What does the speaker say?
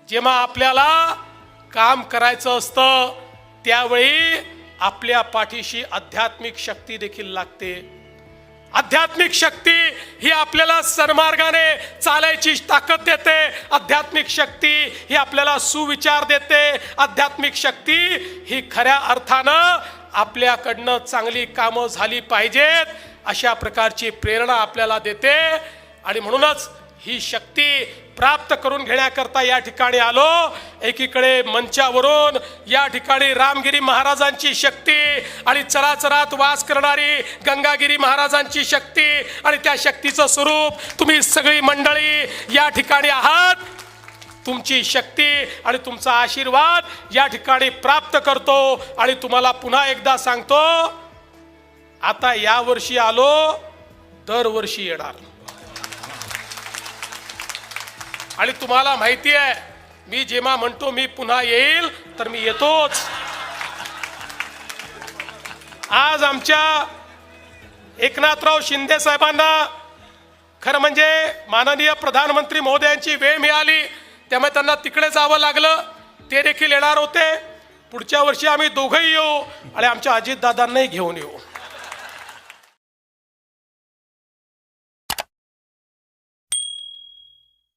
जेव्हा आपल्याला काम करायचं असतं त्यावेळी आपल्या पाठीशी आध्यात्मिक शक्ती देखील लागते। आध्यात्मिक शक्ती ही आपल्याला सन्मार्गाने चालायची ताकद देते। आध्यात्मिक शक्ती ही आपल्याला सुविचार देते। आध्यात्मिक शक्ती ही खऱ्या अर्थानं आपल्याकडनं चांगली कामं झाली पाहिजेत अशा प्रकारची प्रेरणा आपल्याला देते। आणि म्हणूनच ही शक्ती प्राप्त करून घेण्याकरता या ठिकाणी आलो। एकीकडे मंचावरून या ठिकाणी रामगिरी महाराजांची शक्ती आणि चराचरात वास करणारी गंगागिरी महाराजांची शक्ती आणि त्या शक्तीचं स्वरूप तुम्ही सगळी मंडळी या ठिकाणी आहात। तुमची शक्ती आणि तुमचा आशीर्वाद या ठिकाणी प्राप्त करतो आणि तुम्हाला पुन्हा एकदा सांगतो, आता या वर्षी आलो, दरवर्षी येणार। आणि तुम्हाला माहिती आहे, मी जेव्हा म्हणतो मी पुन्हा येईल तर मी येतोच। आज आमच्या एकनाथराव शिंदे साहेबांना खरं म्हणजे माननीय प्रधानमंत्री महोदयांची वेळ मिळाली त्यामुळे त्यांना तिकडे जावं लागलं। ते देखील येणार होते। पुढच्या वर्षी आम्ही दोघंही येऊ आणि आमच्या अजितदादांनाही घेऊन येऊ।